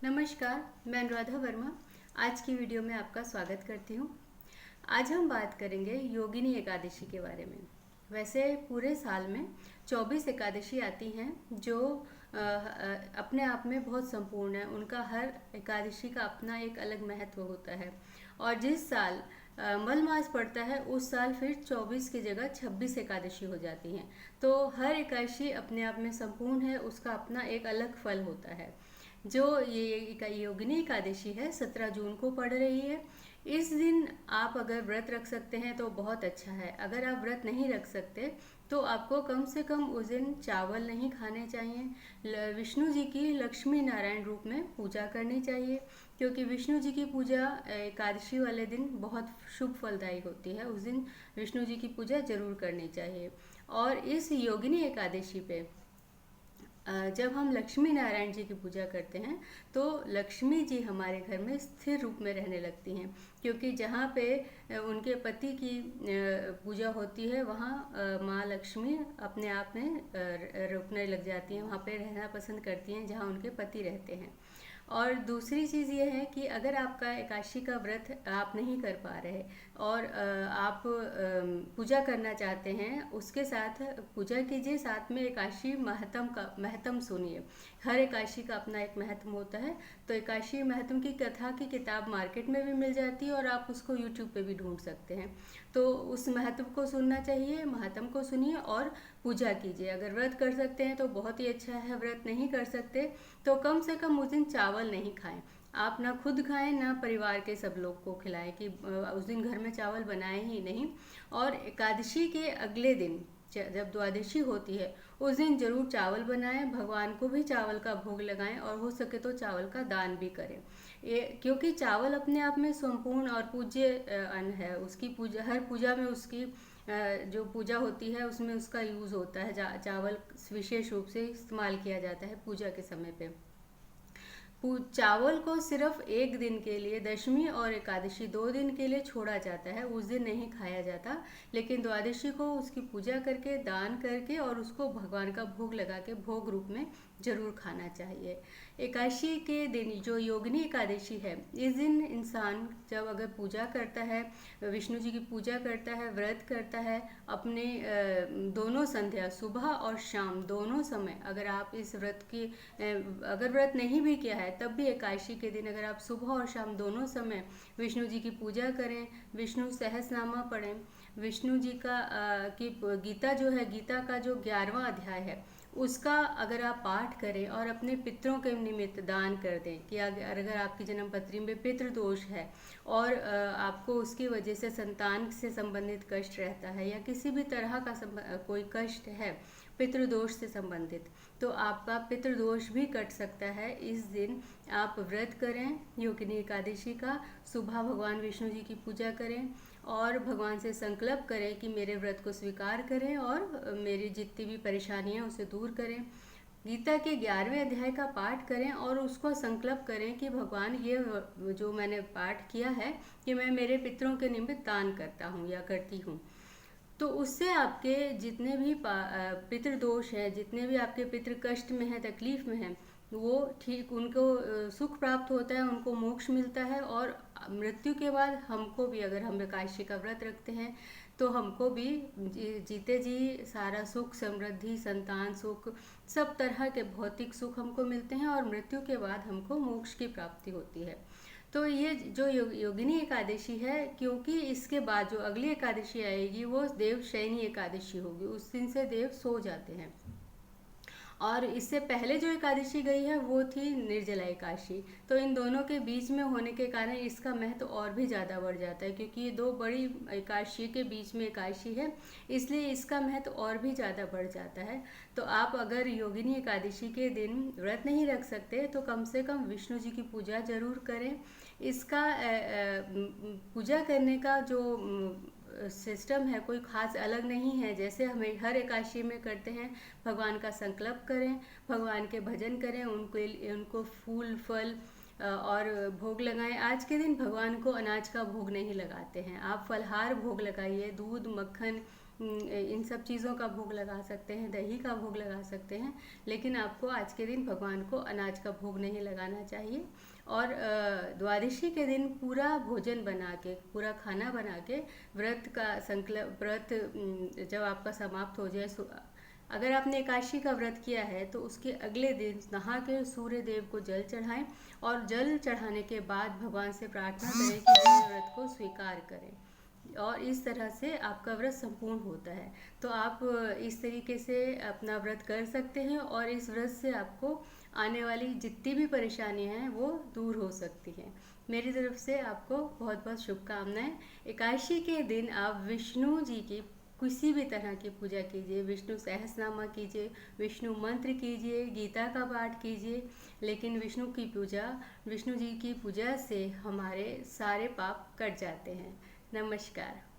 नमस्कार, मैं अनुराधा वर्मा। आज की वीडियो में आपका स्वागत करती हूँ। आज हम बात करेंगे योगिनी एकादशी के बारे में। वैसे पूरे साल में 24 एकादशी आती हैं जो अपने आप में बहुत संपूर्ण है। उनका हर एकादशी का अपना एक अलग महत्व होता है और जिस साल मल मास पड़ता है उस साल फिर 24 की जगह 26 एकादशी हो जाती हैं। तो हर एकादशी अपने आप में संपूर्ण है, उसका अपना एक अलग फल होता है। जो ये योगिनी एकादशी है 17 जून को पड़ रही है। इस दिन आप अगर व्रत रख सकते हैं तो बहुत अच्छा है। अगर आप व्रत नहीं रख सकते तो आपको कम से कम उस दिन चावल नहीं खाने चाहिए। विष्णु जी की लक्ष्मी नारायण रूप में पूजा करनी चाहिए, क्योंकि विष्णु जी की पूजा एकादशी वाले दिन बहुत शुभ फलदायी होती है। उस दिन विष्णु जी की पूजा जरूर करनी चाहिए। और इस योगिनी एकादशी पे जब हम लक्ष्मी नारायण जी की पूजा करते हैं तो लक्ष्मी जी हमारे घर में स्थिर रूप में रहने लगती हैं, क्योंकि जहाँ पे उनके पति की पूजा होती है वहाँ माँ लक्ष्मी अपने आप में रुकने लग जाती हैं, वहाँ पे रहना पसंद करती हैं जहाँ उनके पति रहते हैं। और दूसरी चीज़ ये है कि अगर आपका एकादशी का व्रत आप नहीं कर पा रहे और आप पूजा करना चाहते हैं, उसके साथ पूजा कीजिए, साथ में एकादशी महत्म सुनिए। हर एकादशी का अपना एक महत्व होता है। तो एकादशी महत्म की कथा की किताब मार्केट में भी मिल जाती है और आप उसको यूट्यूब पे भी ढूंढ सकते हैं। तो उस महत्व को सुनना चाहिए, महत्म को सुनिए और पूजा कीजिए। अगर व्रत कर सकते हैं तो बहुत ही अच्छा है, व्रत नहीं कर सकते तो कम से कम उस दिन चावल नहीं खाएं। आप ना खुद खाएं ना परिवार के सब लोग को खिलाएं कि उस दिन घर में चावल बनाए ही नहीं। और एकादशी के अगले दिन जब द्वादशी होती है उस दिन जरूर चावल बनाएं, भगवान को भी चावल का भोग लगाएं और हो सके तो चावल का दान भी करें। क्योंकि चावल अपने आप में संपूर्ण और पूज्य अन्न है। उसकी पूजा, हर पूजा में उसकी जो पूजा होती है उसमें उसका यूज़ होता है। चावल विशेष रूप से इस्तेमाल किया जाता है पूजा के समय पे। चावल को सिर्फ एक दिन के लिए, दशमी और एकादशी 2 दिन के लिए छोड़ा जाता है, उस दिन नहीं खाया जाता। लेकिन द्वादशी को उसकी पूजा करके, दान करके और उसको भगवान का भोग लगा के भोग रूप में जरूर खाना चाहिए। एकादशी के दिन जो योगिनी एकादशी है, इस दिन इंसान जब अगर पूजा करता है, विष्णु जी की पूजा करता है, व्रत करता है, अपने दोनों संध्या सुबह और शाम दोनों समय अगर आप इस व्रत की अगर व्रत नहीं भी किया है तब भी एकादशी के दिन अगर आप सुबह और शाम दोनों समय विष्णु जी की पूजा करें, विष्णु सहस्रनामा पढ़ें, विष्णु जी का की गीता जो है, गीता का जो 11वां अध्याय है उसका अगर आप पाठ करें और अपने पितरों के निमित्त दान कर दें, कि अगर आपकी जन्म पत्री में पितृ दोष है और आपको उसकी वजह से संतान से संबंधित कष्ट रहता है या किसी भी तरह का कोई कष्ट है पितृदोष से संबंधित, तो आपका पितृदोष भी कट सकता है। इस दिन आप व्रत करें योगिनी एकादशी का, सुबह भगवान विष्णु जी की पूजा करें और भगवान से संकल्प करें कि मेरे व्रत को स्वीकार करें और मेरी जितनी भी परेशानियां उसे दूर करें। गीता के 11वें अध्याय का पाठ करें और उसको संकल्प करें कि भगवान ये जो मैंने पाठ किया है कि मैं मेरे पितरों के निमित्त दान करता हूँ या करती हूँ। तो उससे आपके जितने भी पितृदोष है, जितने भी आपके पितृ कष्ट में है, तकलीफ में है, वो ठीक उनको सुख प्राप्त होता है, उनको मोक्ष मिलता है। और मृत्यु के बाद हमको भी, अगर हम एकादशी का व्रत रखते हैं तो हमको भी जीते जी सारा सुख, समृद्धि, संतान सुख, सब तरह के भौतिक सुख हमको मिलते हैं और मृत्यु के बाद हमको मोक्ष की प्राप्ति होती है। तो ये जो योगिनी एकादशी है, क्योंकि इसके बाद जो अगली एकादशी आएगी वो देव शयनी एकादशी होगी, उस दिन से देव सो जाते हैं। और इससे पहले जो एकादशी गई है वो थी निर्जला एकादशी। तो इन दोनों के बीच में होने के कारण इसका महत्व और भी ज़्यादा बढ़ जाता है, क्योंकि ये दो बड़ी एकादशी के बीच में एकादशी है, इसलिए इसका महत्व और भी ज़्यादा बढ़ जाता है। तो आप अगर योगिनी एकादशी के दिन व्रत नहीं रख सकते तो कम से कम विष्णु जी की पूजा जरूर करें। इसका पूजा करने का जो सिस्टम है कोई खास अलग नहीं है। जैसे हमें हर एकादशी में करते हैं, भगवान का संकल्प करें, भगवान के भजन करें, उनको फूल फल और भोग लगाएं। आज के दिन भगवान को अनाज का भोग नहीं लगाते हैं, आप फलहार भोग लगाइए, दूध, मक्खन, इन सब चीज़ों का भोग लगा सकते हैं, दही का भोग लगा सकते हैं, लेकिन आपको आज के दिन भगवान को अनाज का भोग नहीं लगाना चाहिए। और द्वादशी के दिन पूरा भोजन बना के, पूरा खाना बना के व्रत का संकल्प, व्रत जब आपका समाप्त हो जाए, अगर आपने एकादशी का व्रत किया है तो उसके अगले दिन नहा के सूर्य देव को जल चढ़ाएं, और जल चढ़ाने के बाद भगवान से प्रार्थना करें कि वे व्रत को स्वीकार करें, और इस तरह से आपका व्रत संपूर्ण होता है। तो आप इस तरीके से अपना व्रत कर सकते हैं, और इस व्रत से आपको आने वाली जितनी भी परेशानियां हैं वो दूर हो सकती हैं। मेरी तरफ से आपको बहुत बहुत शुभकामनाएं। एकादशी के दिन आप विष्णु जी की किसी भी तरह की पूजा कीजिए, विष्णु सहस्रनामा कीजिए, विष्णु मंत्र कीजिए, गीता का पाठ कीजिए, लेकिन विष्णु की पूजा, विष्णु जी की पूजा से हमारे सारे पाप कट जाते हैं। नमस्कार।